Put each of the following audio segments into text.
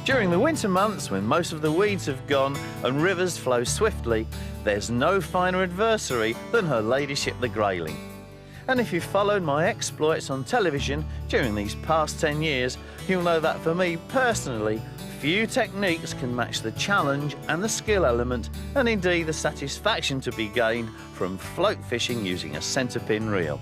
During the winter months, when most of the weeds have gone and rivers flow swiftly, there's no finer adversary than her ladyship the grayling. And if you've followed my exploits on television during these past 10 years, you'll know that for me personally, few techniques can match the challenge and the skill element, and indeed the satisfaction to be gained from float fishing using a centre pin reel.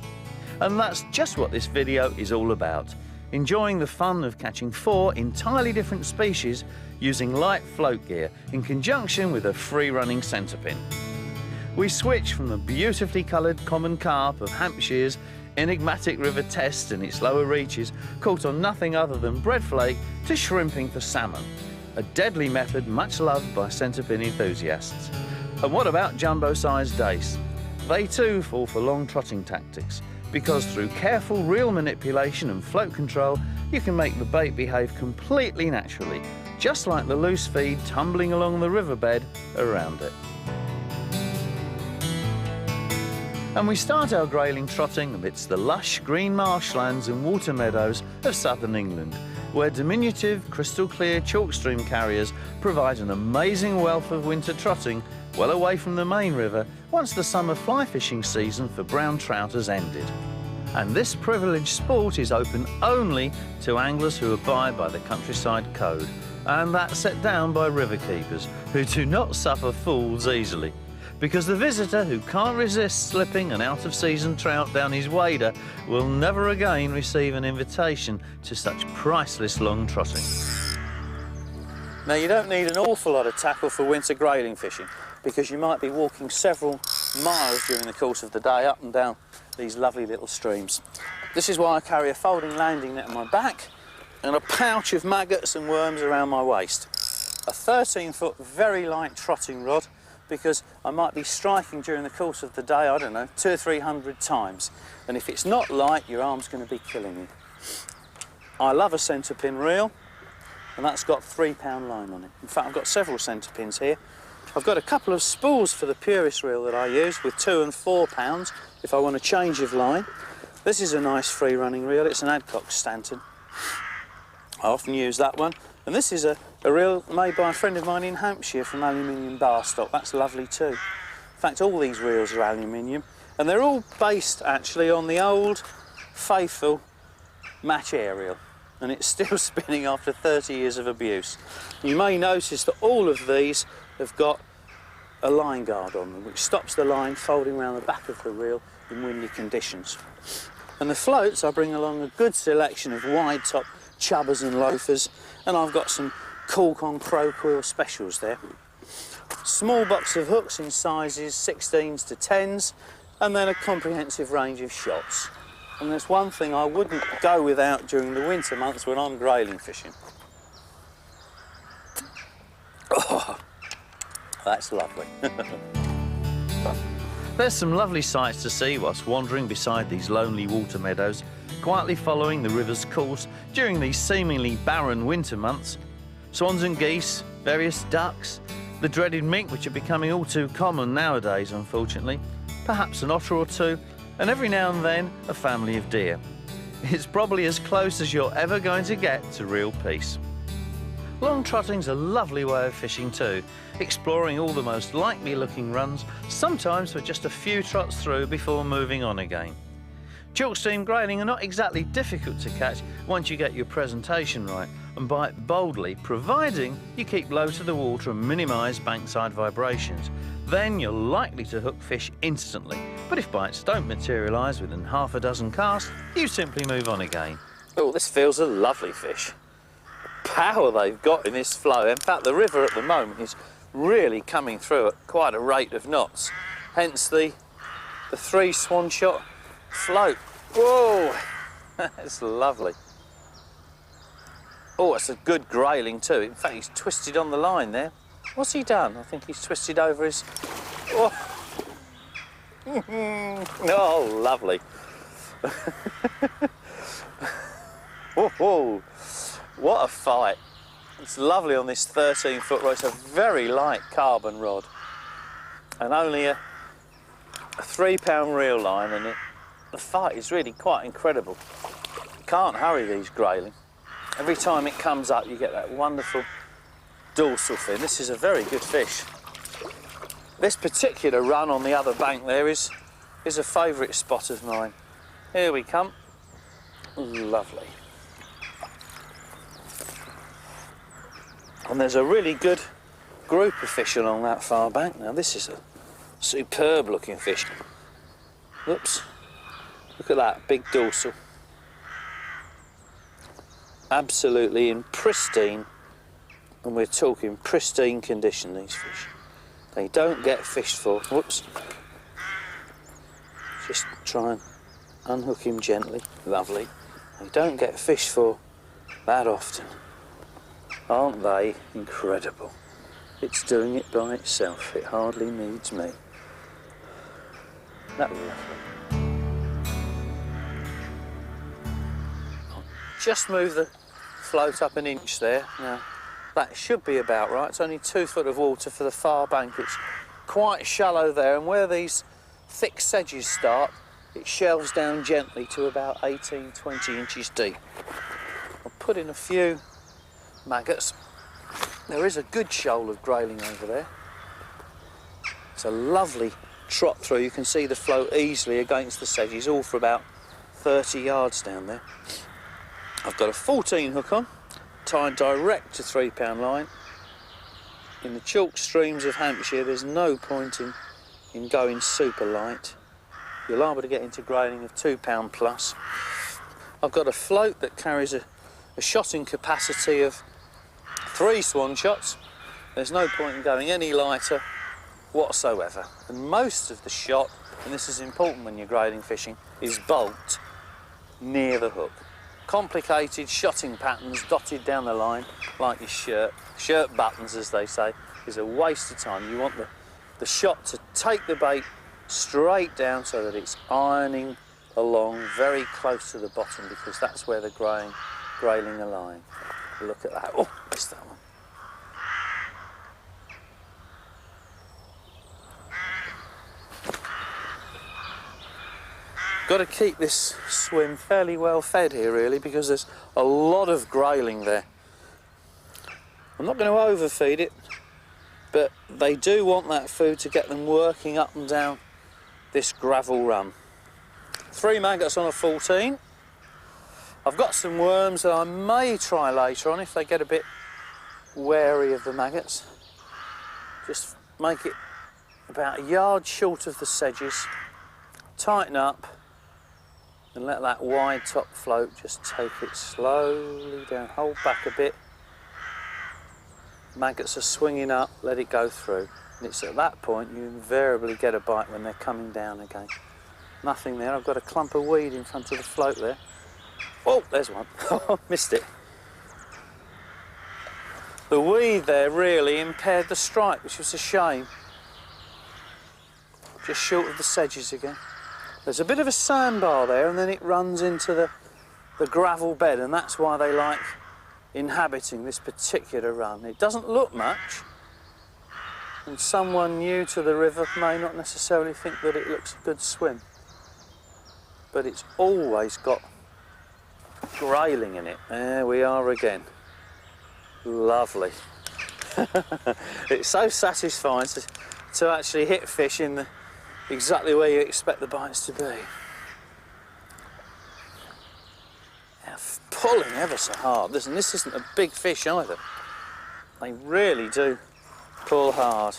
And that's just what this video is all about. Enjoying the fun of catching 4 entirely different species using light float gear in conjunction with a free-running centre pin. We switch from the beautifully coloured common carp of Hampshire's enigmatic river Test and its lower reaches, caught on nothing other than breadflake, to shrimping for salmon, a deadly method much loved by centre pin enthusiasts. And what about jumbo-sized dace? They too fall for long trotting tactics, because through careful reel manipulation and float control, you can make the bait behave completely naturally, just like the loose feed tumbling along the riverbed around it. And we start our grayling trotting amidst the lush green marshlands and water meadows of southern England, where diminutive, crystal clear chalk stream carriers provide an amazing wealth of winter trotting well away from the main river once the summer fly fishing season for brown trout has ended. And this privileged sport is open only to anglers who abide by the countryside code, and that's set down by river keepers who do not suffer fools easily. Because the visitor who can't resist slipping an out-of-season trout down his wader will never again receive an invitation to such priceless long trotting. Now, you don't need an awful lot of tackle for winter grayling fishing, because you might be walking several miles during the course of the day up and down these lovely little streams. This is why I carry a folding landing net on my back and a pouch of maggots and worms around my waist. A 13-foot very light trotting rod, because I might be striking during the course of the day, I don't know, 200 or 300 times. And if it's not light, your arm's going to be killing you. I love a centre pin reel, and that's got 3-pound line on it. In fact, I've got several centre pins here. I've got a couple of spools for the purist reel that I use with 2 and 4 pounds if I want a change of line. This is a nice free running reel. It's an Adcock Stanton. I often use that one. And this is a reel made by a friend of mine in Hampshire from aluminium bar stock. That's lovely too. In fact, all these reels are aluminium, and they're all based actually on the old faithful match aerial, and it's still spinning after 30 years of abuse. You may notice that all of these have got a line guard on them, which stops the line folding around the back of the reel in windy conditions. And the floats, I bring along a good selection of wide top chubbers and loafers, and I've got some cork on crow quill specials there. Small box of hooks in sizes 16s to 10s, and then a comprehensive range of shots. And there's one thing I wouldn't go without during the winter months when I'm grayling fishing. Oh, that's lovely. There's some lovely sights to see whilst wandering beside these lonely water meadows, quietly following the river's course during these seemingly barren winter months. Swans and geese, various ducks, the dreaded mink, which are becoming all too common nowadays, unfortunately, perhaps an otter or two, and every now and then a family of deer. It's probably as close as you're ever going to get to real peace. Long trotting's a lovely way of fishing too, exploring all the most likely looking runs, sometimes for just a few trots through before moving on again. Chalkstream grayling are not exactly difficult to catch once you get your presentation right and bite boldly, providing you keep low to the water and minimise bankside vibrations. Then you're likely to hook fish instantly. But if bites don't materialise within half a dozen casts, you simply move on again. Oh, this feels a lovely fish. Power they've got in this flow. In fact, the river at the moment is really coming through at quite a rate of knots. Hence the 3 swan shot float. Whoa, that's lovely. Oh, it's a good grayling too. In fact, he's twisted on the line there. What's he done? I think he's twisted over his... Oh, oh lovely. Oh, what a fight. It's lovely on this 13-foot rod. It's a very light carbon rod and only a 3-pound reel line, and the fight is really quite incredible. You can't hurry these grayling. Every time it comes up, you get that wonderful dorsal fin. This is a very good fish. This particular run on the other bank there is a favourite spot of mine. Here we come. Lovely. And there's a really good group of fish along that far bank. Now this is a superb looking fish. Oops. Look at that, big dorsal. Absolutely in pristine, and we're talking pristine condition, these fish. They don't get fished for. Whoops. Just try and unhook him gently. Lovely. They don't get fished for that often. Aren't they incredible? It's doing it by itself. It hardly needs me. That was lovely. I'll just move the float up an inch there. Now, that should be about right. It's only 2 foot of water for the far bank. It's quite shallow there, and where these thick sedges start, it shelves down gently to about 18, 20 inches deep. I'll put in a few maggots. There is a good shoal of grayling over there. It's a lovely trot through. You can see the float easily against the sedges, all for about 30 yards down there. I've got a 14 hook on, tied direct to 3-pound line. In the chalk streams of Hampshire, there's no point in going super light. You're liable to get into grayling of 2-pound plus. I've got a float that carries a shotting capacity of 3 swan shots. There's no point in going any lighter whatsoever. And most of the shot, and this is important when you're grayling fishing, is bulked near the hook. Complicated shotting patterns dotted down the line, like your shirt buttons as they say, is a waste of time. You want the shot to take the bait straight down so that it's ironing along very close to the bottom, because that's where the grayling are lying. Look at that. Oh, missed that one. Got to keep this swim fairly well fed here, really, because there's a lot of grayling there. I'm not going to overfeed it, but they do want that food to get them working up and down this gravel run. 3 maggots on a 14. I've got some worms that I may try later on if they get a bit wary of the maggots. Just make it about a yard short of the sedges, tighten up, and let that wide top float just take it slowly down. Hold back a bit. Maggots are swinging up, let it go through. And it's at that point you invariably get a bite when they're coming down again. Nothing there. I've got a clump of weed in front of the float there. Oh, there's one. Missed it. The weed there really impaired the strike, which was a shame. Just short of the sedges again. There's a bit of a sandbar there, and then it runs into the gravel bed, and that's why they like inhabiting this particular run. It doesn't look much, and someone new to the river may not necessarily think that it looks a good swim. But it's always got grayling in it. There we are again. Lovely. It's so satisfying to actually hit fish in exactly where you expect the bites to be. They're pulling ever so hard. Listen, this isn't a big fish either. They really do pull hard.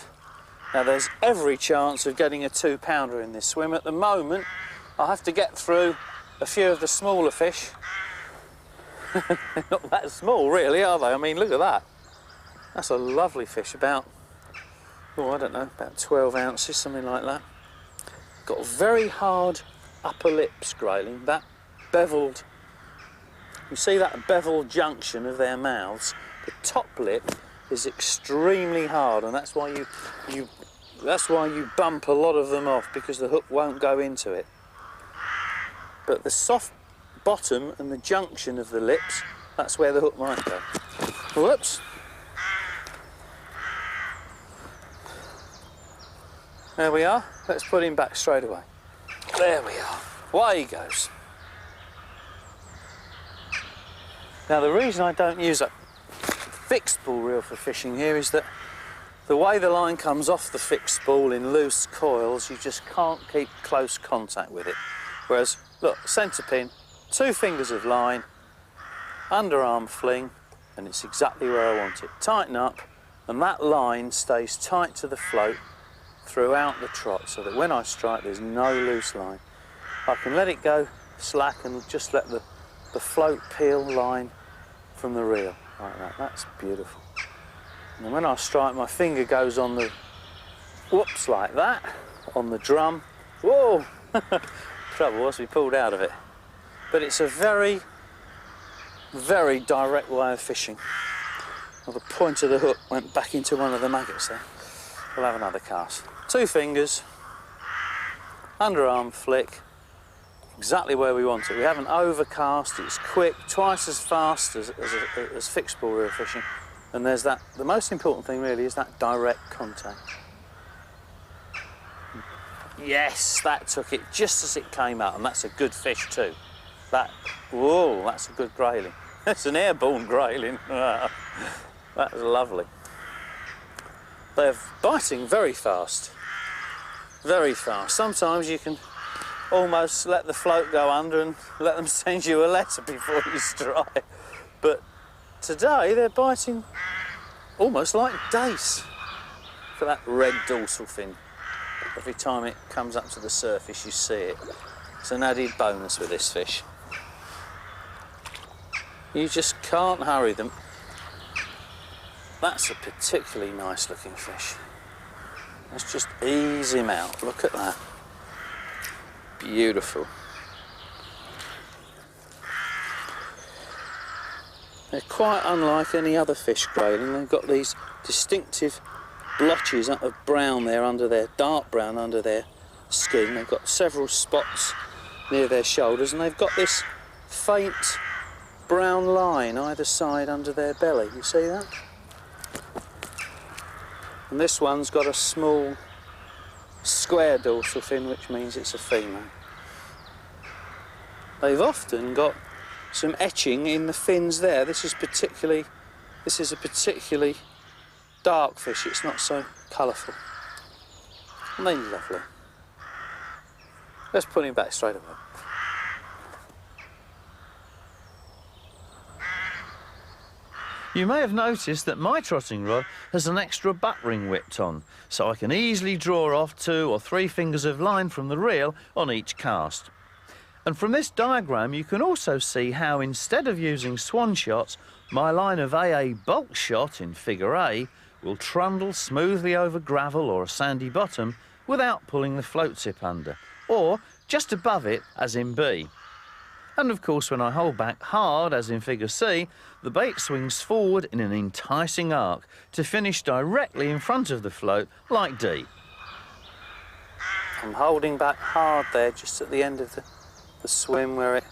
Now there's every chance of getting a 2-pounder in this swim. At the moment, I'll have to get through a few of the smaller fish. They're not that small really, are they? I mean, look at that. That's a lovely fish, about, oh, I don't know, about 12 ounces, something like that. Got very hard upper lips, grayling, that beveled, you see that beveled junction of their mouths? The top lip is extremely hard, and that's why you bump a lot of them off, because the hook won't go into it. But the soft bottom and the junction of the lips, that's where the hook might go. Whoops. There we are. Let's put him back straight away. There we are. Away he goes. Now the reason I don't use a fixed spool reel for fishing here is that the way the line comes off the fixed spool in loose coils, you just can't keep close contact with it. Whereas, look, centre pin, 2 fingers of line, underarm fling, and it's exactly where I want it. Tighten up, and that line stays tight to the float throughout the trot, so that when I strike there's no loose line. I can let it go slack and just let the float peel line from the reel like that. That's beautiful. And when I strike, my finger goes on the whoops like that on the drum. Whoa! Trouble was we pulled out of it. But it's a very, very direct way of fishing. Well, the point of the hook went back into one of the maggots there. We'll have another cast. 2 fingers, underarm flick, exactly where we want it. We haven't overcast, it's quick, twice as fast as fixed spool reel fishing. And there's that, the most important thing really is that direct contact. Yes, that took it just as it came out, and that's a good fish too. Whoa, that's a good grayling. It's an airborne grayling. That was lovely. They're biting very fast. Very fast. Sometimes you can almost let the float go under and let them send you a letter before you strike. But today they're biting almost like dace. For that red dorsal fin. Every time it comes up to the surface you see it. It's an added bonus with this fish. You just can't hurry them. That's a particularly nice looking fish. Let's just ease him out. Look at that. Beautiful. They're quite unlike any other fish grayling. They've got these distinctive blotches of brown there under their, dark brown under their skin. They've got several spots near their shoulders, and they've got this faint brown line either side under their belly. You see that? And this one's got a small square dorsal fin, which means it's a female. They've often got some etching in the fins there. This is a particularly dark fish. It's not so colourful. And they're lovely. Let's put him back straight away. You may have noticed that my trotting rod has an extra butt ring whipped on, so I can easily draw off 2 or 3 fingers of line from the reel on each cast. And from this diagram you can also see how, instead of using swan shots, my line of AA bulk shot in figure A will trundle smoothly over gravel or a sandy bottom without pulling the float tip under, or just above it as in B. And of course, when I hold back hard, as in figure C, the bait swings forward in an enticing arc to finish directly in front of the float, like D. I'm holding back hard there, just at the end of the swim where it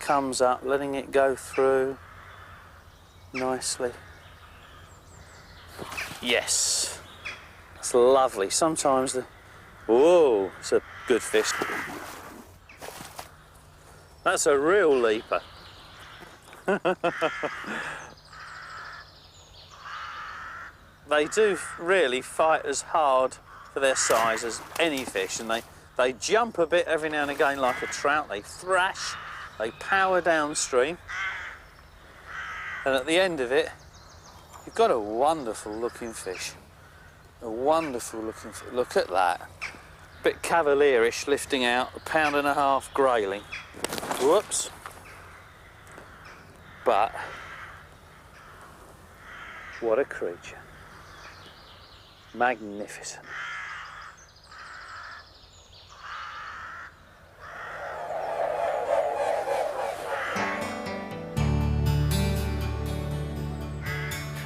comes up, letting it go through nicely. Yes, it's lovely. Sometimes whoa, it's a good fish. That's a real leaper. They do really fight as hard for their size as any fish, and they jump a bit every now and again like a trout. They thrash, they power downstream, and at the end of it, you've got a wonderful looking fish. A wonderful looking fish. Look at that. Bit cavalierish, lifting out a 1.5 pound grayling. Whoops. But what a creature. Magnificent.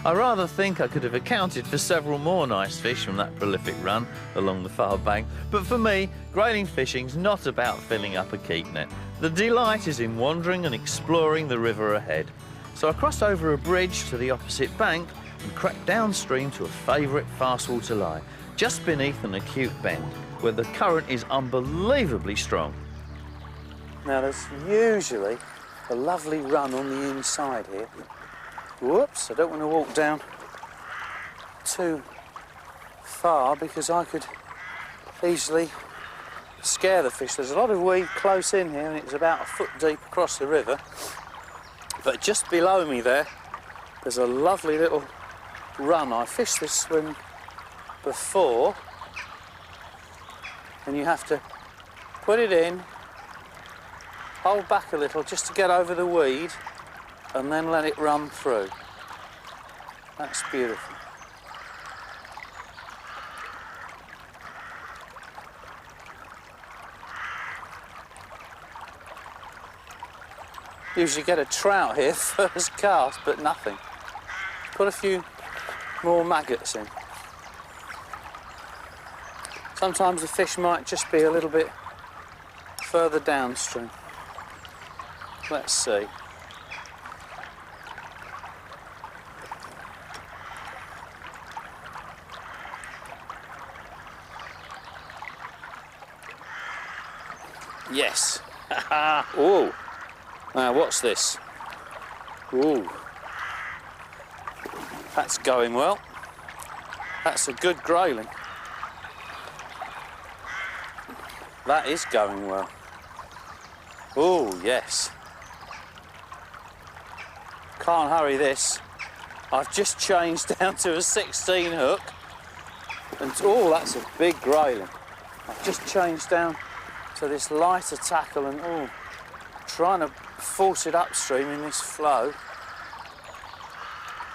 I rather think I could have accounted for several more nice fish from that prolific run along the far bank, but for me, grayling fishing's not about filling up a keep net. The delight is in wandering and exploring the river ahead. So I crossed over a bridge to the opposite bank and crept downstream to a favourite fast water lie, just beneath an acute bend, where the current is unbelievably strong. Now there's usually a lovely run on the inside here. Whoops, I don't want to walk down too far because I could easily scare the fish. There's a lot of weed close in here and it's about a foot deep across the river. But just below me there's a lovely little run. I fished this swim before and you have to put it in, hold back a little just to get over the weed and then let it run through. That's beautiful. Usually get a trout here first cast, but nothing. Put a few more maggots in. Sometimes the fish might just be a little bit further downstream. Let's see. Yes. Oh. Now what's this? Ooh. That's going well. That's a good grayling. That is going well. Oh, yes. Can't hurry this. I've just changed down to a 16 hook. And oh, that's a big grayling. I've just changed down to this lighter tackle and oh, trying to force it upstream in this flow.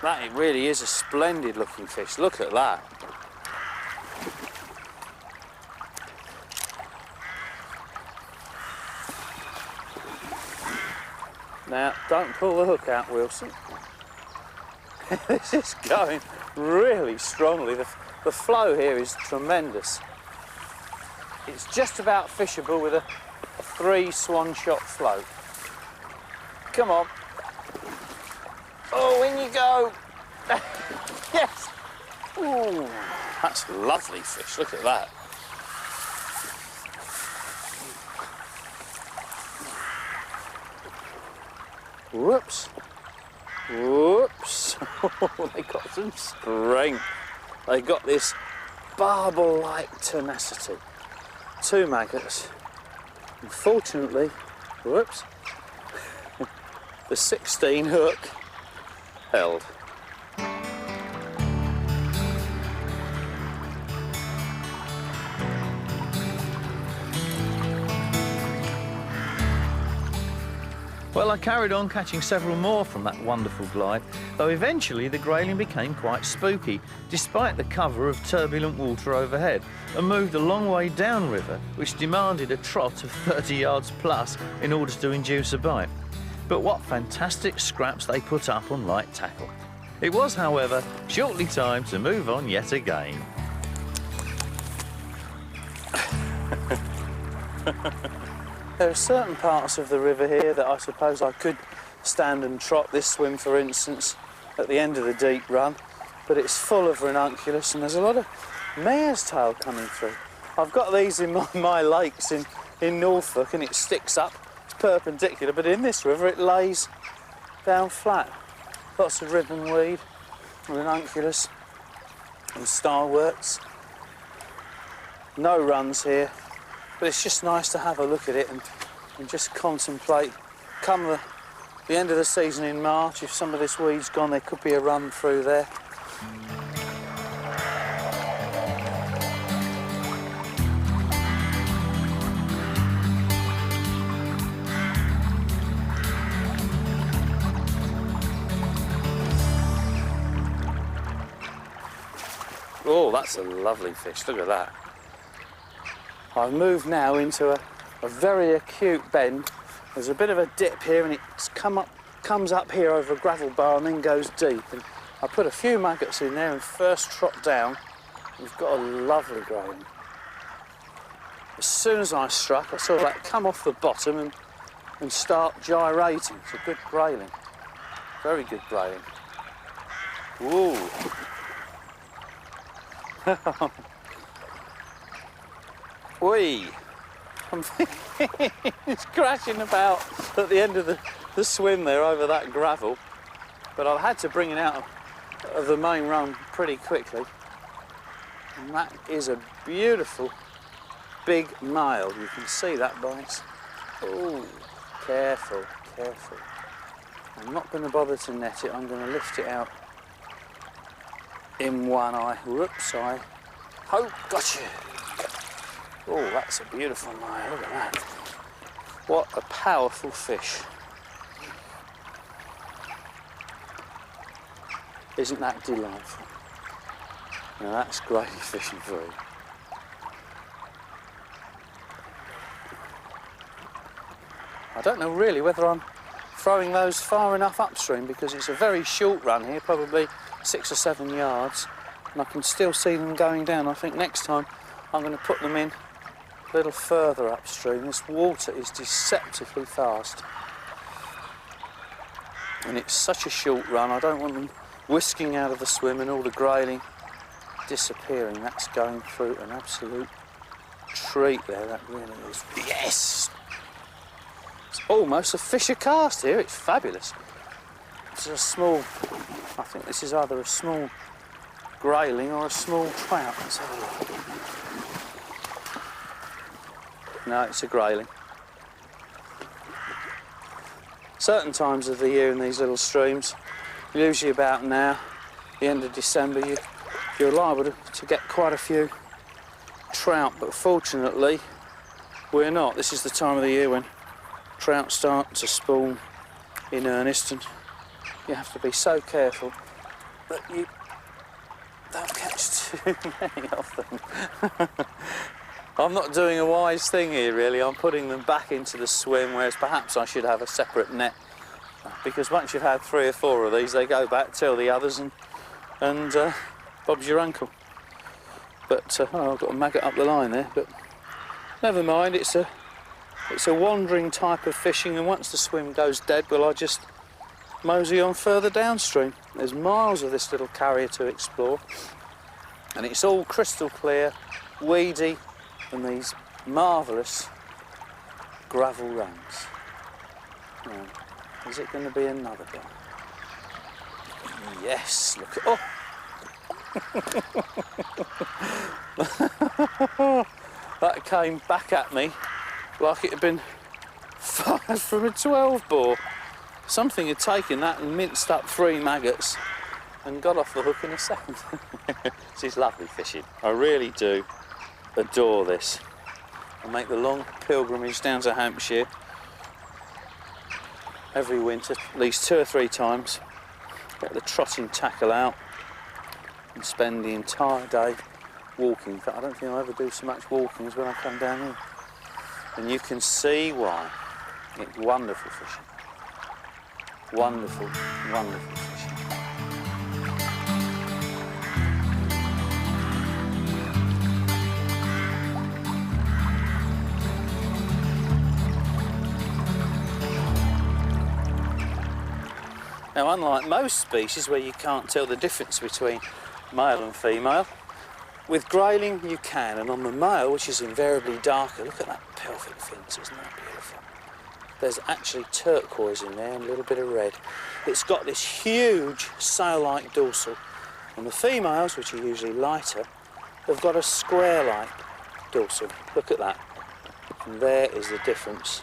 That it really is a splendid looking fish. Look at that. Now, don't pull the hook out, Wilson. This is going really strongly. The flow here is tremendous. It's just about fishable with a 3 swan shot float. Come on. Oh, in you go. Yes. Ooh, that's a lovely fish. Look at that. Whoops. Whoops. Oh, they got some strength. They got this barbel-like tenacity. 2 maggots. Unfortunately, whoops, the 16 hook held. Well, I carried on catching several more from that wonderful glide, though eventually the grayling became quite spooky, despite the cover of turbulent water overhead, and moved a long way downriver, which demanded a trot of 30 yards plus in order to induce a bite. But what fantastic scraps they put up on light tackle. It was, however, shortly time to move on yet again. There are certain parts of the river here that I suppose I could stand and trot this swim, for instance, at the end of the deep run, but it's full of ranunculus and there's a lot of mare's tail coming through. I've got these in my lakes in Norfolk and it sticks up, it's perpendicular, but in this river it lays down flat. Lots of ribbon weed, ranunculus and starworts. No runs here. But it's just nice to have a look at it and just contemplate. Come the end of the season in March, if some of this weed's gone, there could be a run through there. Oh, that's a lovely fish, look at that. I've moved now into a very acute bend. There's a bit of a dip here and it comes up here over a gravel bar and then goes deep. And I put a few maggots in there and first trot down. We've got a lovely grayling. As soon as I struck, I saw that come off the bottom and start gyrating. It's a good grayling. Very good grayling. Woo! Whee! I'm thinking it's crashing about at the end of the swim there over that gravel, but I've had to bring it out of the main run pretty quickly. And that is a beautiful big male. You can see that by its... Oh, careful, careful. I'm not going to bother to net it. I'm going to lift it out in one eye. Whoops, I hope. Gotcha. Oh, that's a beautiful male. Look at that. What a powerful fish. Isn't that delightful? Now that's grayling fishing for you. I don't know really whether I'm throwing those far enough upstream, because it's a very short run here, probably 6 or 7 yards, and I can still see them going down. I think next time I'm going to put them in a little further upstream. This water is deceptively fast, and it's such a short run. I don't want them whisking out of the swim and all the grayling disappearing. That's going through an absolute treat there, that really is. Yes! It's almost a fisher cast here. It's fabulous. It's a small, I think this is either a small grayling or a small trout. Let's have a look. No, it's a grayling. Certain times of the year in these little streams, usually about now, the end of December, you're liable to get quite a few trout, but fortunately we're not. This is the time of the year when trout start to spawn in earnest, and you have to be so careful that you don't catch too many of them. I'm not doing a wise thing here really. I'm putting them back into the swim, whereas perhaps I should have a separate net, because once you've had 3 or 4 of these, they go back, tell the others, and Bob's your uncle. But oh, I've got a maggot up the line there, but never mind. It's a wandering type of fishing, and once the swim goes dead, well, I just mosey on further downstream. There's miles of this little carrier to explore, and it's all crystal clear, weedy, and these marvellous gravel runs. Now, is it going to be another one? Yes, look at... Oh! That came back at me like it had been fired from a 12 bore. Something had taken that and minced up 3 maggots and got off the hook in a second. This is lovely fishing. I really do adore this. I make the long pilgrimage down to Hampshire every winter, at least 2 or 3 times. Get the trotting tackle out and spend the entire day walking. In fact, I don't think I ever do so much walking as when I come down here. And you can see why. It's wonderful fishing. Wonderful, wonderful fishing. Now, unlike most species where you can't tell the difference between male and female, with grayling you can, and on the male, which is invariably darker, look at that pelvic fins, isn't that beautiful? There's actually turquoise in there and a little bit of red. It's got this huge sail-like dorsal, and the females, which are usually lighter, have got a square-like dorsal. Look at that. And there is the difference.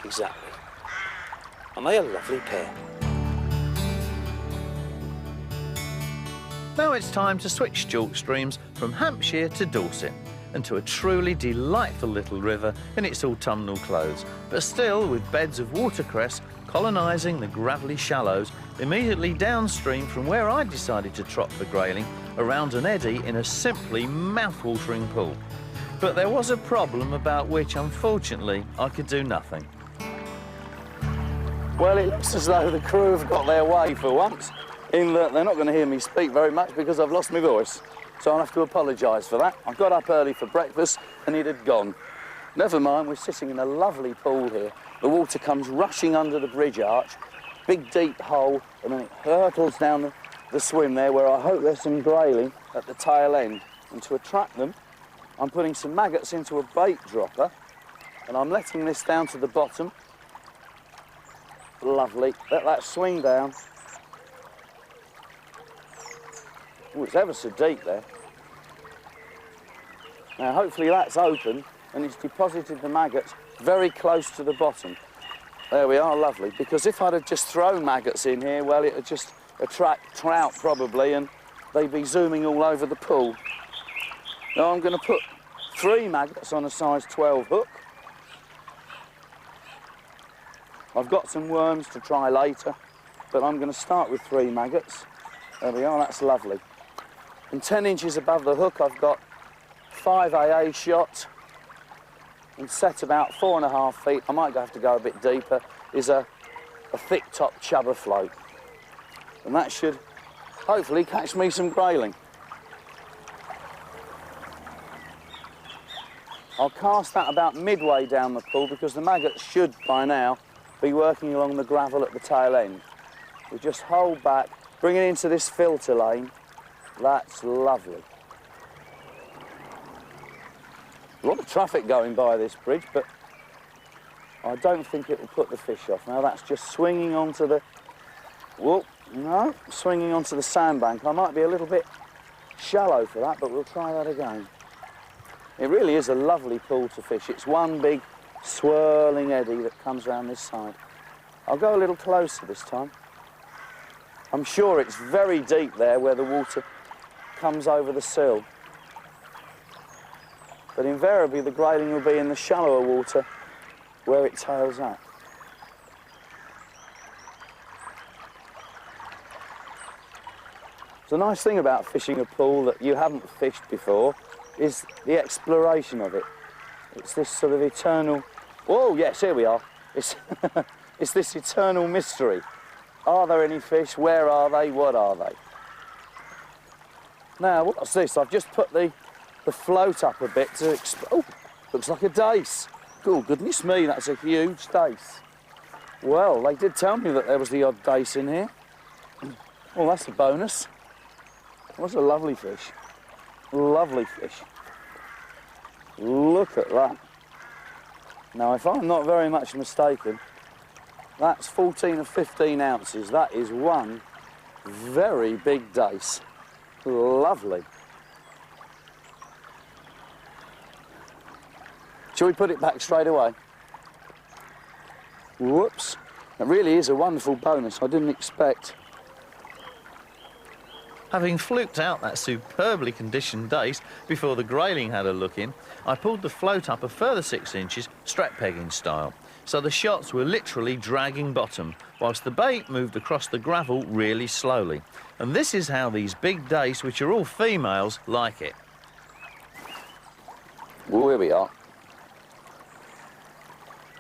Exactly. And they are a lovely pair. Now it's time to switch chalk streams from Hampshire to Dorset, and to a truly delightful little river in its autumnal clothes, but still with beds of watercress colonising the gravelly shallows immediately downstream from where I decided to trot for grayling around an eddy in a simply mouth-watering pool. But there was a problem about which, unfortunately, I could do nothing. Well, it looks as though the crew have got their way for once, in that they're not going to hear me speak very much because I've lost my voice. So I'll have to apologise for that. I got up early for breakfast and it had gone. Never mind, we're sitting in a lovely pool here. The water comes rushing under the bridge arch, big deep hole, and then it hurtles down the swim there, where I hope there's some grayling at the tail end. And to attract them, I'm putting some maggots into a bait dropper, and I'm letting this down to the bottom lovely. Let that swing down. Oh, it's ever so deep there. Now hopefully that's open and it's deposited the maggots very close to the bottom. There we are, lovely. Because if I'd have just thrown maggots in here, well, it'd just attract trout probably and they'd be zooming all over the pool. Now I'm going to put 3 maggots on a size 12 hook. I've got some worms to try later, but I'm going to start with 3 maggots. There we are, that's lovely. And 10 inches above the hook I've got 5 AA shot and set about 4.5 feet. I might have to go a bit deeper, is a thick top chubber float. And that should hopefully catch me some grayling. I'll cast that about midway down the pool because the maggots should by now be working along the gravel at the tail end. We just hold back, bring it into this filter lane. That's lovely. A lot of traffic going by this bridge, but I don't think it will put the fish off. Now that's just swinging onto the, whoop, no, swinging onto the sandbank. I might be a little bit shallow for that, but we'll try that again. It really is a lovely pool to fish. It's one big swirling eddy that comes around this side. I'll go a little closer this time. I'm sure it's very deep there where the water comes over the sill. But invariably the grayling will be in the shallower water where it tails up. The nice thing about fishing a pool that you haven't fished before is the exploration of it. It's this sort of eternal... Oh, yes, here we are. It's, it's this eternal mystery. Are there any fish? Where are they? What are they? Now, what's this? I've just put the float up a bit to... Oh, looks like a dace. Oh, goodness me, that's a huge dace. Well, they did tell me that there was the odd dace in here. Well, that's a bonus. What's a lovely fish. Lovely fish. Look at that. Now, if I'm not very much mistaken, that's 14 or 15 ounces. That is one very big dace. Lovely. Shall we put it back straight away? Whoops. That really is a wonderful bonus. I didn't expect. Having fluked out that superbly conditioned dace before the grayling had a look in, I pulled the float up a further 6 inches, strap pegging style. So the shots were literally dragging bottom, whilst the bait moved across the gravel really slowly. And this is how these big dace, which are all females, like it. Well, here we are.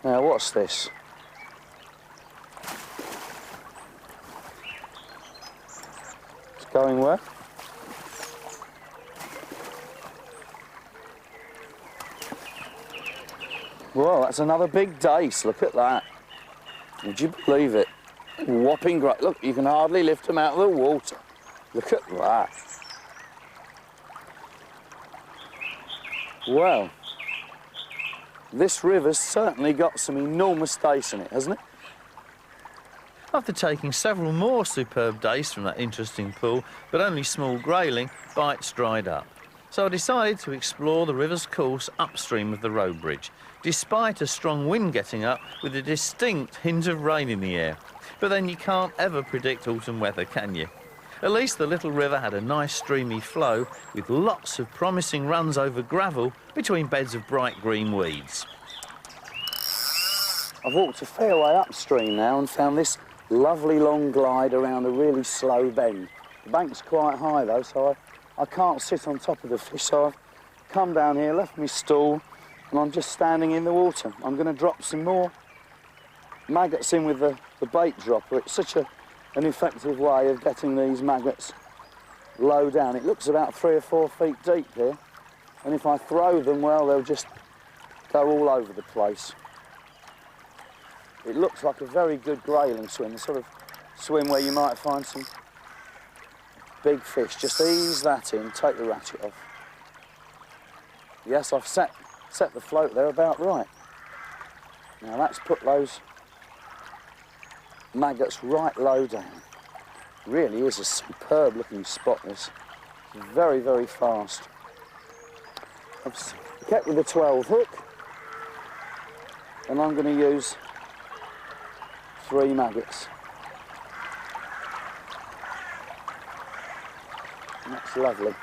Now, what's this? It's going where? Well, that's another big dace. Look at that. Would you believe it? Whopping great. Look, you can hardly lift them out of the water. Look at that. Well, this river's certainly got some enormous dace in it, hasn't it? After taking several more superb dace from that interesting pool, but only small grayling, bites dried up. So I decided to explore the river's course upstream of the road bridge, despite a strong wind getting up with a distinct hint of rain in the air. But then you can't ever predict autumn weather, can you? At least the little river had a nice streamy flow with lots of promising runs over gravel between beds of bright green weeds. I've walked a fair way upstream now and found this lovely long glide around a really slow bend. The bank's quite high though, so I can't sit on top of the fish, so I've come down here, left my stall, and I'm just standing in the water. I'm going to drop some more maggots in with the bait dropper. It's such an effective way of getting these maggots low down. It looks about 3 or 4 feet deep here, and if I throw them, well, they'll just go all over the place. It looks like a very good grayling swim, the sort of swim where you might find some big fish. Just ease that in, take the ratchet off. Yes, I've set the float there about right. Now let's put those maggots right low down. Really is a superb looking spot, this. Very, very fast. I've kept with the 12 hook, and I'm going to use 3 maggots. And that's lovely.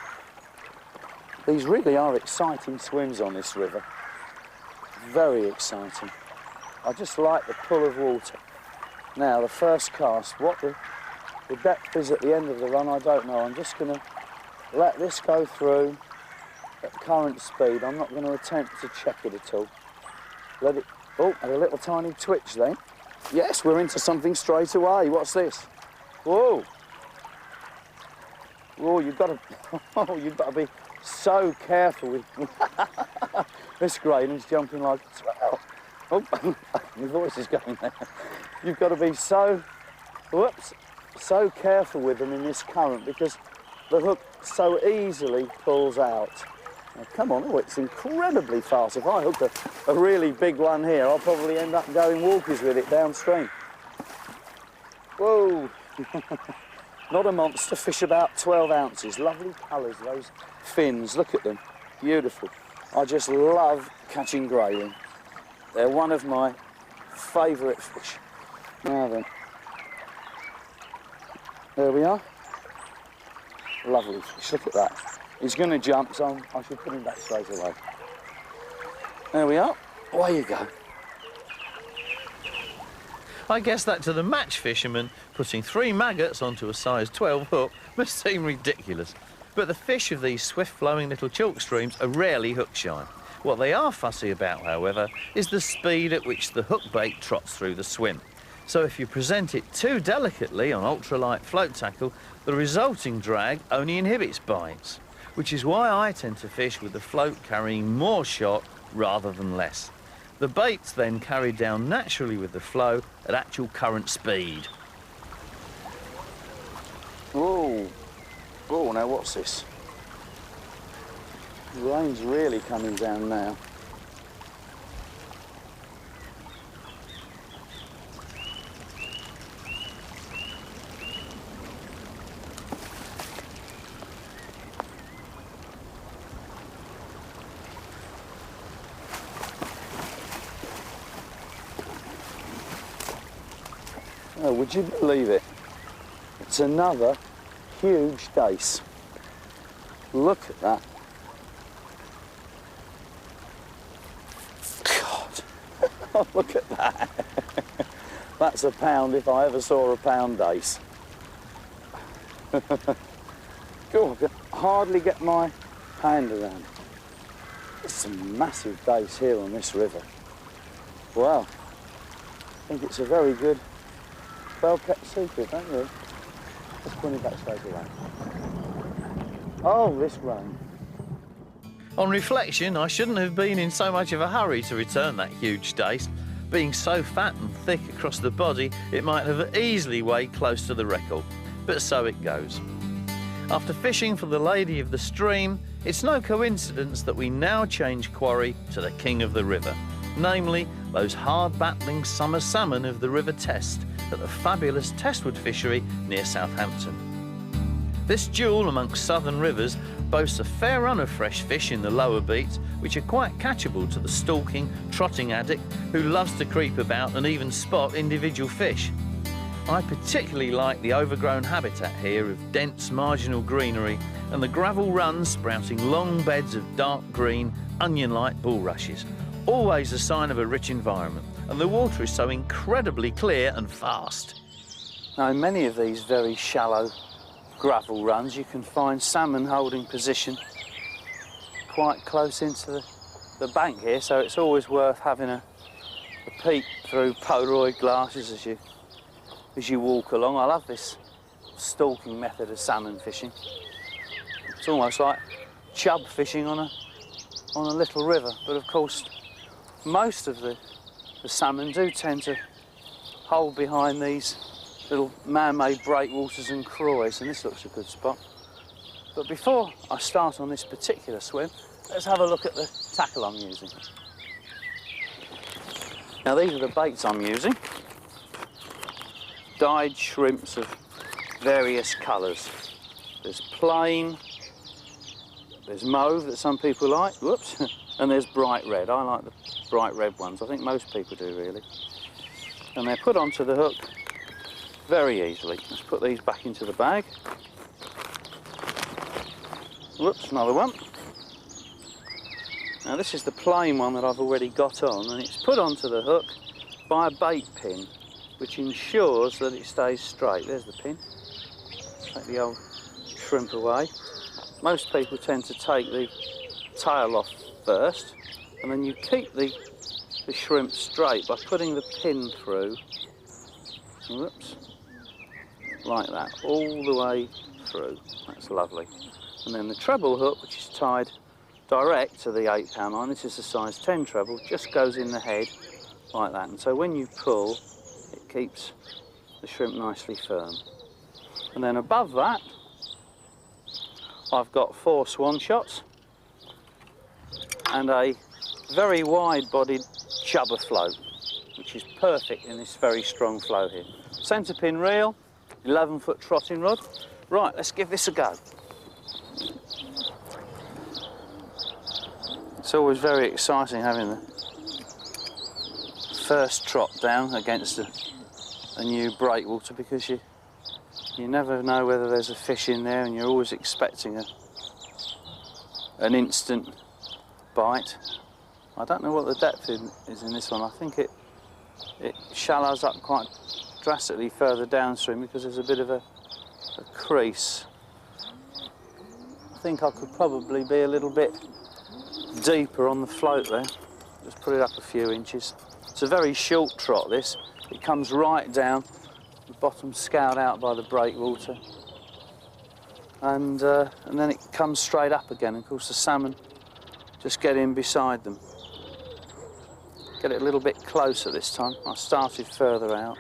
These really are exciting swims on this river. Very exciting. I just like the pull of water. Now, the first cast, what the depth is at the end of the run, I don't know. I'm just going to let this go through at current speed. I'm not going to attempt to check it at all. Let it, oh, had a little tiny twitch then. Yes, we're into something straight away. What's this? Whoa. Whoa, you've got to be so careful with this grayling's jumping like a swell. Oh, my voice is going there. You've got to be so careful with them in this current because the hook so easily pulls out. Now, come on, oh, it's incredibly fast. If I hook a really big one here, I'll probably end up going walkies with it downstream. Whoa. Not a monster, fish about 12 ounces. Lovely colours, those fins, look at them, beautiful. I just love catching grayling. They're one of my favourite fish. Now then, there we are. Lovely fish, look at that. He's going to jump, so I should put him back straight away. There we are, away you go. I guess that to the match fisherman, putting 3 maggots onto a size 12 hook must seem ridiculous. But the fish of these swift-flowing little chalk streams are rarely hook shy. What they are fussy about, however, is the speed at which the hook bait trots through the swim. So if you present it too delicately on ultralight float tackle, the resulting drag only inhibits bites, which is why I tend to fish with the float carrying more shot rather than less. The bait's then carried down naturally with the flow at actual current speed. Oh, oh, now what's this? The rain's really coming down now. Oh, would you believe it? It's another huge dace. Look at that. God, oh, look at that. That's a pound if I ever saw a pound dace. God, I can hardly get my hand around it. There's some massive dace here on this river. Wow, I think it's a very good, well-kept secret, don't you? Let's put it back straight away. Oh, this rain. On reflection, I shouldn't have been in so much of a hurry to return that huge dace. Being so fat and thick across the body, it might have easily weighed close to the record. But so it goes. After fishing for the lady of the stream, it's no coincidence that we now change quarry to the king of the river, namely those hard-battling summer salmon of the River Test at the fabulous Testwood fishery near Southampton. This jewel amongst southern rivers boasts a fair run of fresh fish in the lower beats, which are quite catchable to the stalking, trotting addict who loves to creep about and even spot individual fish. I particularly like the overgrown habitat here of dense marginal greenery and the gravel runs sprouting long beds of dark green, onion-like bulrushes, always a sign of a rich environment, and the water is so incredibly clear and fast. Now, in many of these very shallow gravel runs, you can find salmon holding position quite close into the bank here, so it's always worth having a peek through Polaroid glasses as you walk along. I love this stalking method of salmon fishing. It's almost like chub fishing on a little river, but of course most of the salmon do tend to hold behind these little man-made breakwaters and croys, and this looks a good spot. But before I start on this particular swim, let's have a look at the tackle I'm using. Now, these are the baits I'm using. dyed shrimps of various colours. There's plain, there's mauve that some people like, whoops, and there's bright red. I like the bright red ones. I think most people do, really. And they're put onto the hook very easily. Let's put these back into the bag. Whoops, another one. Now this is the plain one that I've already got on, and it's put onto the hook by a bait pin, which ensures that it stays straight. There's the pin. Take the old shrimp away. Most people tend to take the tail off first, and then you keep the shrimp straight by putting the pin through, whoops, like that, all the way through. That's lovely. And then the treble hook, which is tied direct to the 8-pound line, this is a size 10 treble, just goes in the head like that. And so when you pull, it keeps the shrimp nicely firm. And then above that, I've got 4 swan shots and a very wide-bodied chubber float, which is perfect in this very strong flow here. Centre pin reel, 11-foot trotting rod. Right, let's give this a go. It's always very exciting having the first trot down against a new breakwater, because you never know whether there's a fish in there, and you're always expecting an instant bite. I don't know what the depth is in this one. I think it shallows up quite drastically further downstream because there's a bit of a crease. I think I could probably be a little bit deeper on the float there. Just put it up a few inches. It's a very short trot, this. It comes right down, the bottom scoured out by the breakwater, and then it comes straight up again. Of course, the salmon just get in beside them. Get it a little bit closer this time. I started further out.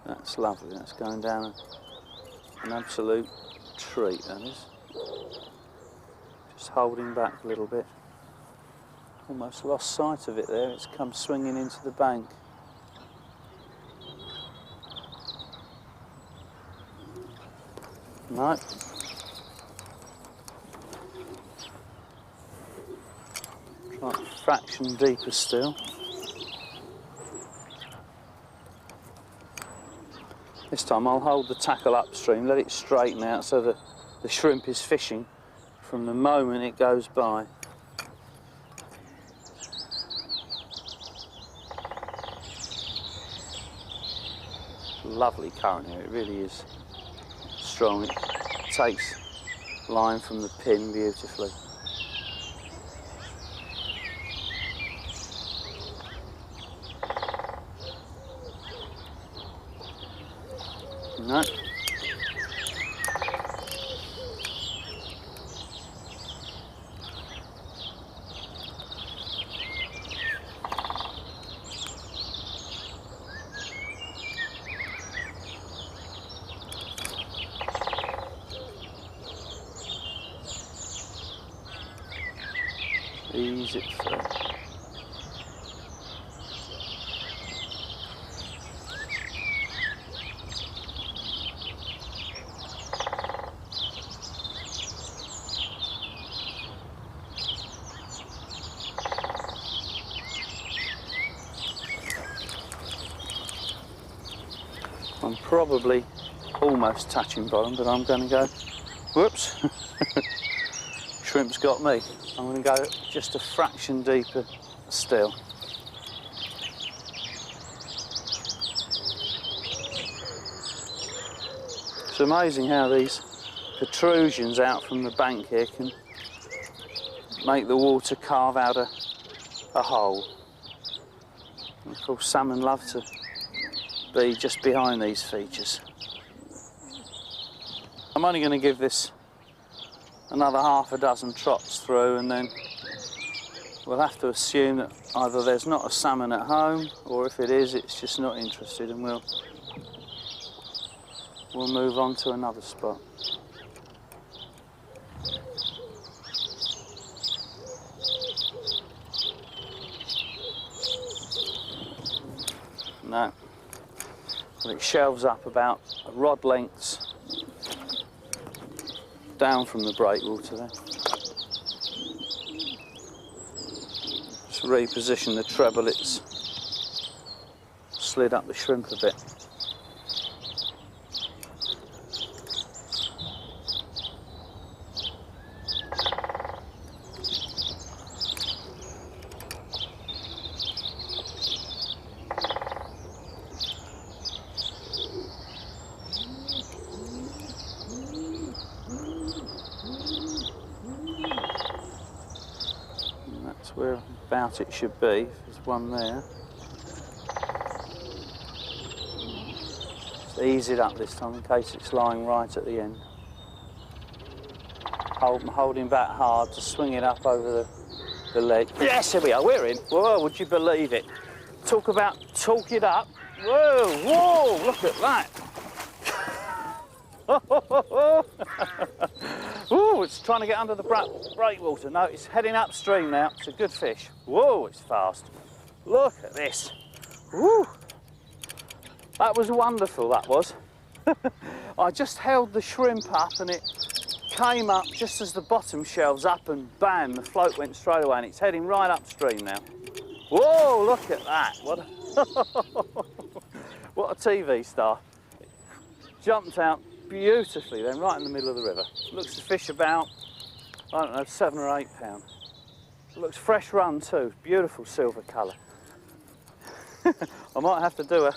That's lovely. That's going down an absolute treat, that is. Just holding back a little bit. Almost lost sight of it there. It's come swinging into the bank. No. Try a fraction deeper still. This time I'll hold the tackle upstream, let it straighten out so that the shrimp is fishing from the moment it goes by. Lovely current here, it really is strong. It takes line from the pin beautifully. No. Ease it through. I'm probably almost touching bottom, but I'm going to go, whoops, shrimp's got me. I'm going to go just a fraction deeper still. It's amazing how these protrusions out from the bank here can make the water carve out a hole. And of course, salmon love to be just behind these features. I'm only going to give this another half a dozen trots through, and then we'll have to assume that either there's not a salmon at home, or if it is, it's just not interested, and we'll move on to another spot. No. But it shelves up about a rod lengths down from the breakwater there. Just reposition the treble, it's slid up the shrimp a bit. Where about it should be. There's one there. Just ease it up this time in case it's lying right at the end. I'm holding back hard to swing it up over the ledge. Yes, here we are, we're in. Whoa, would you believe it? Talk about talk it up. Whoa, whoa, look at that. Ooh, it's trying to get under the breakwater. No, it's heading upstream now. It's a good fish. Whoa, it's fast. Look at this. Woo. That was wonderful, that was. I just held the shrimp up and it came up just as the bottom shelves up and bam, the float went straight away and it's heading right upstream now. Whoa, look at that. What what a TV star. It jumped out beautifully then, right in the middle of the river. Looks the fish about, I don't know, 7 or 8 pounds. It looks fresh run too, beautiful silver colour. I might have to do a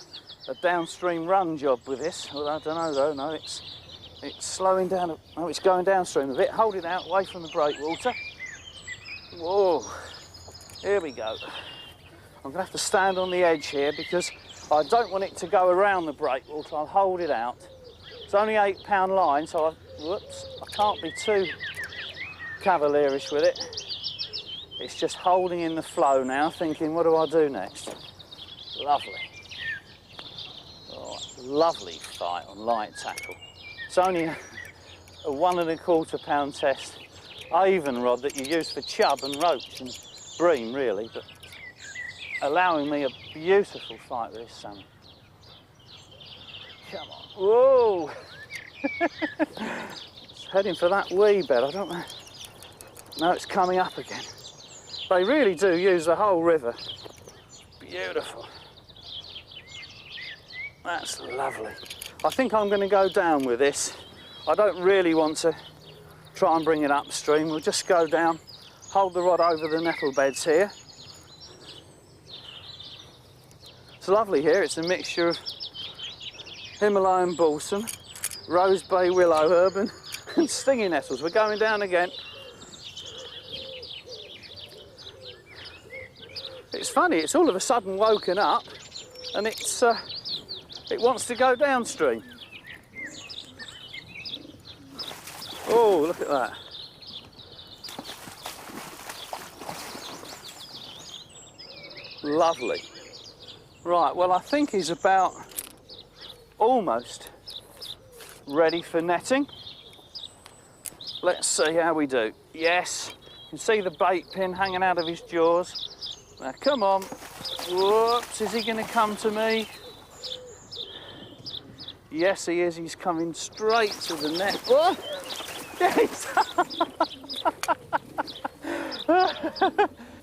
downstream run job with this. Well, I don't know though, no, it's slowing down, oh, it's going downstream a bit. Hold it out away from the breakwater. Whoa, here we go. I'm gonna have to stand on the edge here because I don't want it to go around the breakwater. I'll hold it out. It's only 8 pound line, so I can't be too cavalierish with it. It's just holding in the flow now, thinking, what do I do next? Lovely. Oh, lovely fight on light tackle. It's only a 1 1/4 pound test Avon rod that you use for chub and roach and bream, really, but allowing me a beautiful fight with this salmon. Come on. Whoa! It's heading for that wee bed, I don't know. No, it's coming up again. They really do use the whole river. Beautiful. That's lovely. I think I'm going to go down with this. I don't really want to try and bring it upstream. We'll just go down, hold the rod over the nettle beds here. It's lovely here. It's a mixture of Himalayan balsam, rose bay willow herb and stinging nettles. We're going down again. It's funny, it's all of a sudden woken up and it wants to go downstream. Oh, look at that. Lovely. Right, well, I think he's about almost ready for netting. Let's see how we do. Yes, you can see the bait pin hanging out of his jaws. Now, come on. Whoops, is he going to come to me? Yes, he is. He's coming straight to the net. Whoa! Yes!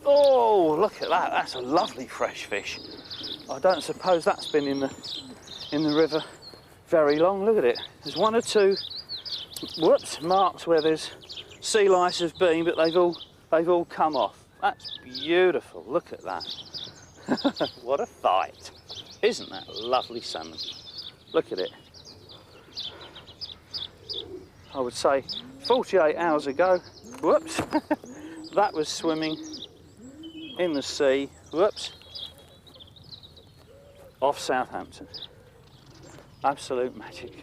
Oh, look at that. That's a lovely fresh fish. I don't suppose that's been in the river very long. Look at it. There's 1 or 2 marks where there's sea lice have been, but they've all come off. That's beautiful. Look at that. What a fight. Isn't that a lovely salmon? Look at it. I would say 48 hours ago, whoops, that was swimming in the sea, whoops, off Southampton. Absolute magic.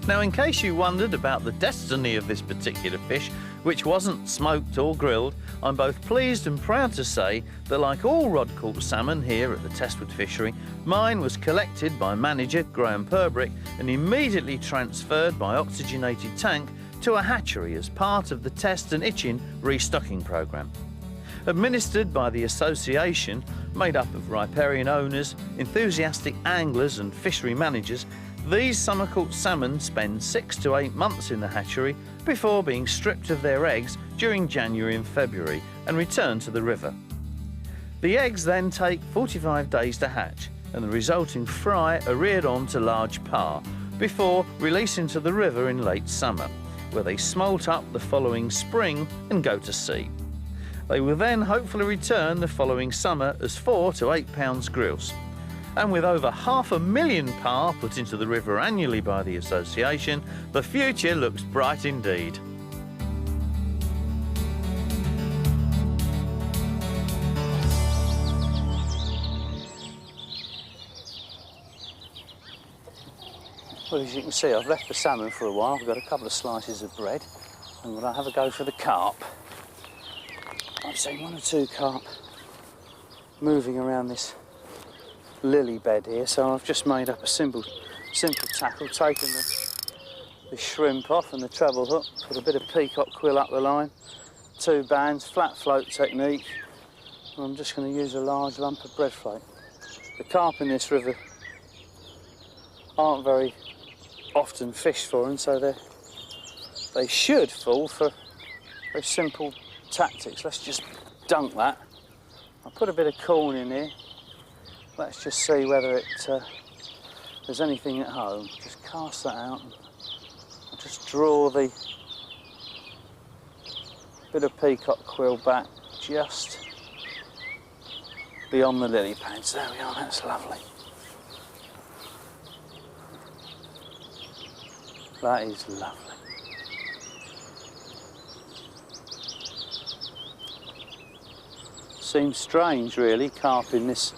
Now, in case you wondered about the destiny of this particular fish, which wasn't smoked or grilled, I'm both pleased and proud to say that, like all rod-caught salmon here at the Testwood Fishery, mine was collected by manager Graham Purbrick and immediately transferred by oxygenated tank to a hatchery as part of the test and itching restocking programme. Administered by the association, made up of riparian owners, enthusiastic anglers and fishery managers, these summer-caught salmon spend 6 to 8 months in the hatchery before being stripped of their eggs during January and February and returned to the river. The eggs then take 45 days to hatch, and the resulting fry are reared on to large par before releasing to the river in late summer, where they smolt up the following spring and go to sea. They will then hopefully return the following summer as 4 to 8 pounds gross. And with over 500,000 par put into the river annually by the association, the future looks bright indeed. Well, as you can see, I've left the salmon for a while. I've got a couple of slices of bread, and we'll have a go for the carp. I've seen 1 or 2 carp moving around this lily bed here, so I've just made up a simple tackle, taken the shrimp off and the treble hook, put a bit of peacock quill up the line, 2 bands, flat float technique, and I'm just going to use a large lump of bread float. The carp in this river aren't very often fished for, and so they should fall for very simple tactics. Let's just dunk that. I'll put a bit of corn in here. Let's just see whether there's anything at home. Just cast that out. And I'll just draw the bit of peacock quill back just beyond the lily pads. There we are, that's lovely. That is lovely. Seems strange really, carp in this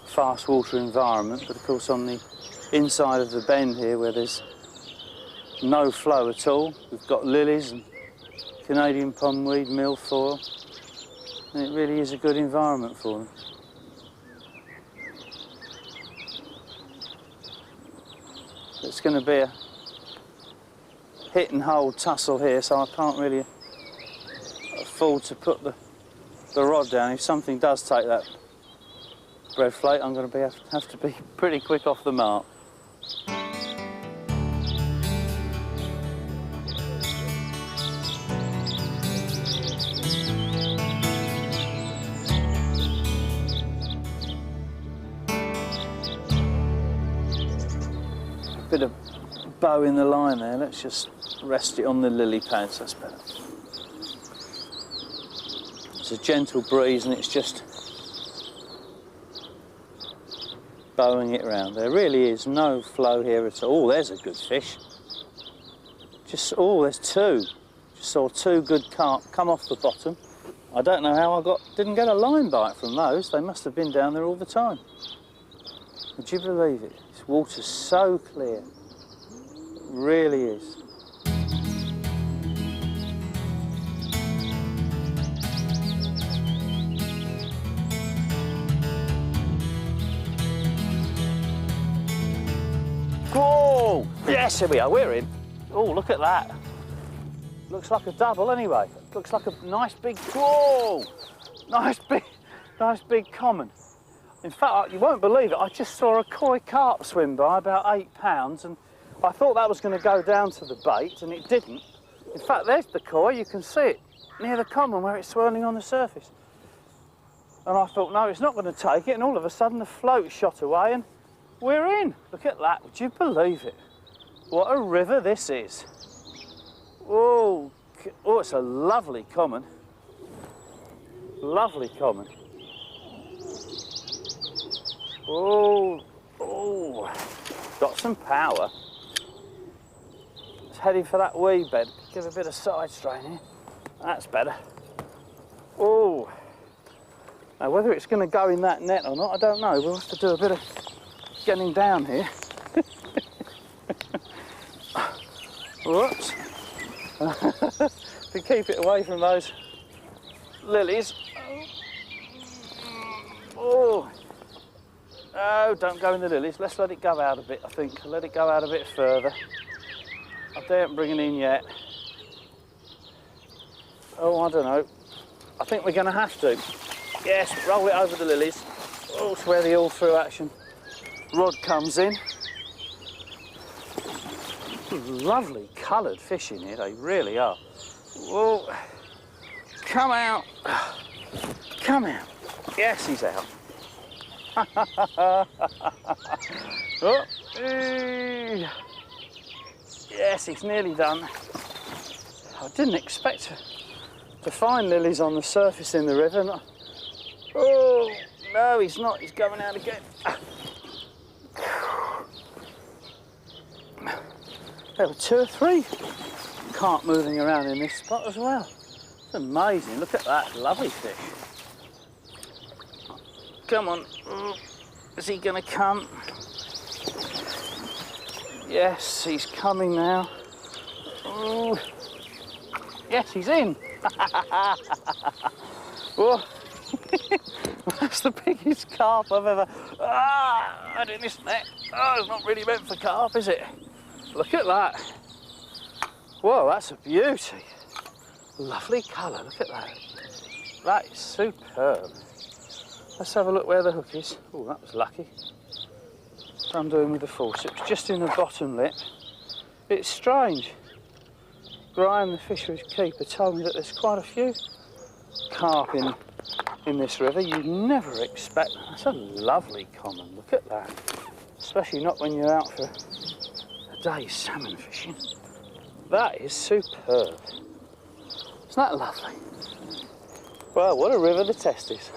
fast water environment, but of course on the inside of the bend here where there's no flow at all, we've got lilies and Canadian pondweed, milfoil, and it really is a good environment for them. It's going to be a hit and hold tussle here, so I can't really afford to put the rod down. If something does take that bread float, I'm going to have to be pretty quick off the mark. A bit of bow in the line there. Let's just rest it on the lily pads, that's better. It's a gentle breeze and it's just bowing it round. There really is no flow here at all. Oh, there's a good fish. There's 2. Just saw 2 good carp come off the bottom. I don't know how I didn't get a line bite from those. They must have been down there all the time. Would you believe it? This water's so clear. It really is. Oh, yes, here we are, we're in. Oh, look at that. Looks like a double anyway. Looks like a nice big, whoa, nice big common. In fact, you won't believe it, I just saw a koi carp swim by, about 8 pounds, and I thought that was going to go down to the bait, and it didn't. In fact, there's the koi, you can see it near the common where it's swirling on the surface. And I thought, no, it's not going to take it, and all of a sudden the float shot away, and we're in. Look at that, would you believe it? What a river this is. Oh, it's a lovely common. Lovely common. Oh, got some power. It's heading for that wee bed. Give a bit of side strain here. That's better. Oh. Now whether it's going to go in that net or not, I don't know. We'll have to do a bit of getting down here. Whoops. To keep it away from those lilies. Oh. Oh, don't go in the lilies. Let's let it go out a bit, I think. Let it go out a bit further. I daren't bring it in yet. Oh, I don't know. I think we're going to have to. Yes, roll it over the lilies. Oh, it's where the all-through action rod comes in. Lovely coloured fish in here, they really are. Whoa. Come out. Come out. Yes, he's out. Oh. Yes, he's nearly done. I didn't expect to find lilies on the surface in the river. Oh, no, he's not. He's going out again. There were 2 or 3 carp moving around in this spot as well. It's amazing. Look at that lovely fish. Come on. Is he going to come? Yes, he's coming now. Oh. Yes, he's in. Whoa. That's the biggest carp I've ever had in this net. Oh, it's not really meant for carp, is it? Look at that. Whoa, that's a beauty. Lovely colour, look at that. That is superb. Let's have a look where the hook is. Oh, that was lucky. What I'm doing with the forceps, just in the bottom lip. It's strange. Graham, the fisheries keeper, told me that there's quite a few carp in this river. You'd never expect. That's a lovely common, look at that. Especially not when you're out for a day's salmon fishing. That is superb. Isn't that lovely? Well, what a river the test is.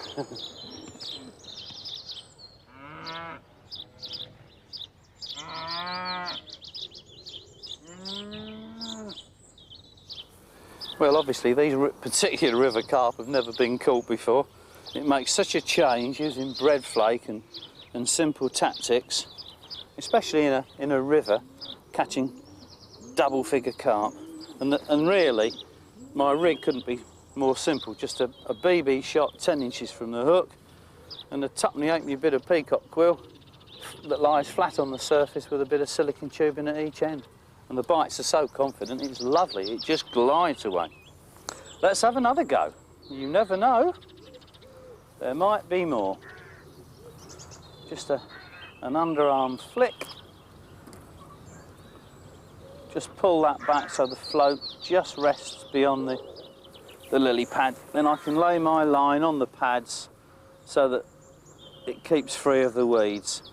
Well, obviously these particular river carp have never been caught before. It makes such a change using bread flake and simple tactics, especially in a river, catching double-figure carp. And really, my rig couldn't be more simple. Just a BB shot 10 inches from the hook and a tuppenny halfpenny bit of peacock quill that lies flat on the surface with a bit of silicone tubing at each end. And the bites are so confident, it's lovely, it just glides away. Let's have another go. You never know, there might be more. Just an underarm flick. Just pull that back so the float just rests beyond the lily pad. Then I can lay my line on the pads so that it keeps free of the weeds.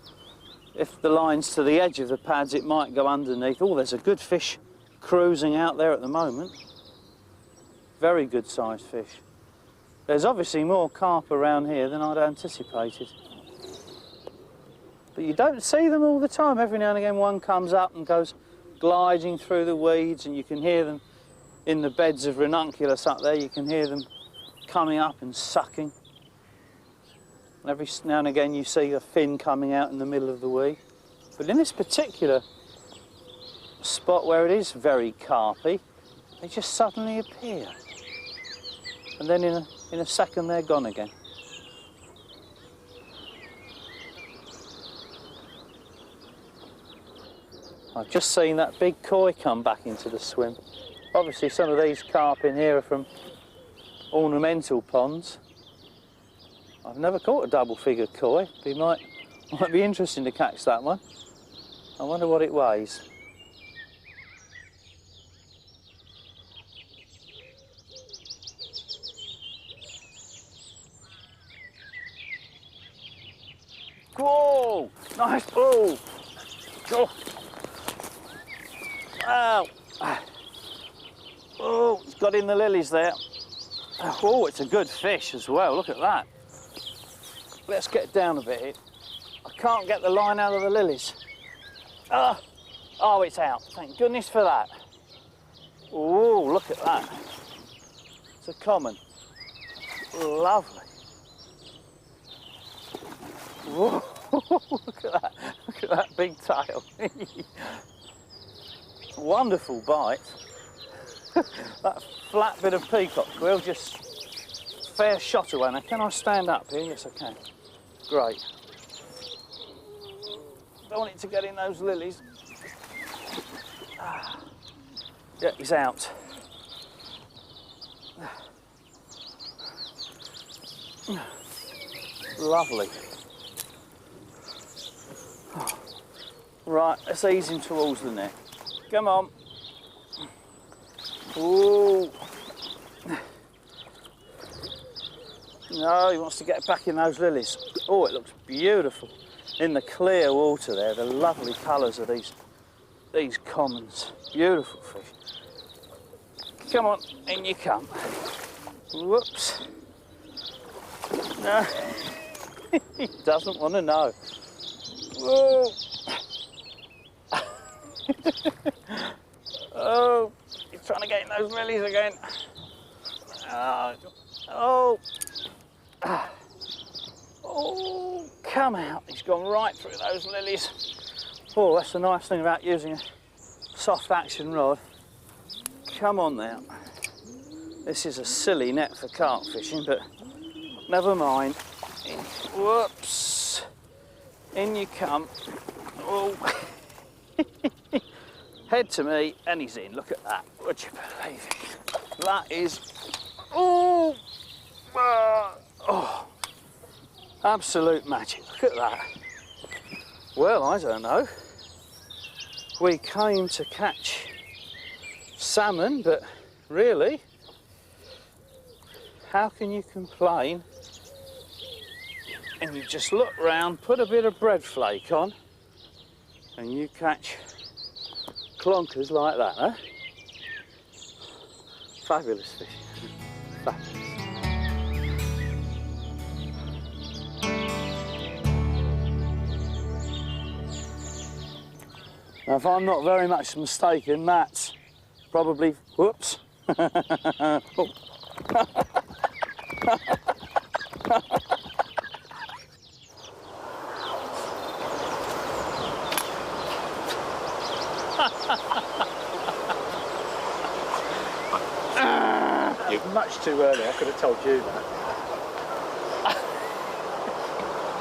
If the line's to the edge of the pads, it might go underneath. Oh, there's a good fish cruising out there at the moment. Very good sized fish. There's obviously more carp around here than I'd anticipated. But you don't see them all the time. Every now and again one comes up and goes gliding through the weeds, and you can hear them in the beds of ranunculus up there. You can hear them coming up and sucking. And every now and again you see a fin coming out in the middle of the weed. But in this particular spot where it is very carpy, they just suddenly appear. And then in a second they're gone again. I've just seen that big koi come back into the swim. Obviously some of these carp in here are from ornamental ponds. I've never caught a double-figure koi. It might be interesting to catch that one. I wonder what it weighs. Whoa! Nice! Oh! Oh! Wow! Oh, it's got in the lilies there. Oh, it's a good fish as well. Look at that. Let's get down a bit. I can't get the line out of the lilies. Oh, it's out. Thank goodness for that. Oh, look at that. It's a common. Lovely. Whoa, look at that. Look at that big tail. Wonderful bite. That flat bit of peacock quill just fair shot away. Now, can I stand up here? Yes, I can. Great. Don't want it to get in those lilies. Yeah, he's out. Lovely. Right, let's ease him towards the net. Come on. Ooh. No, he wants to get back in those lilies. Oh, it looks beautiful. In the clear water there, the lovely colours of these commons. Beautiful fish. Come on, in you come. Whoops. No, he doesn't want to know. Whoa. Oh, he's trying to get in those lilies again. Oh. Oh, come out. He's gone right through those lilies. Oh, that's the nice thing about using a soft action rod. Come on now. This is a silly net for carp fishing, but never mind. Whoops. In you come. Oh. Head to me, and he's in. Look at that. Would you believe it? That is... Oh! Oh! Absolute magic. Look at that. Well, I don't know. We came to catch salmon, but really, how can you complain? And you just look round, put a bit of bread flake on, and you catch clonkers like that, huh? Fabulous fish. Fabulous. Now, if I'm not very much mistaken, Matt's probably... Whoops. Oh. You're much too early, I could have told you that.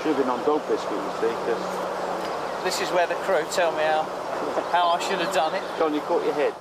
Should have been on dog biscuit, you see, because... This is where the crew tell me how I should have done it. John, you caught your head.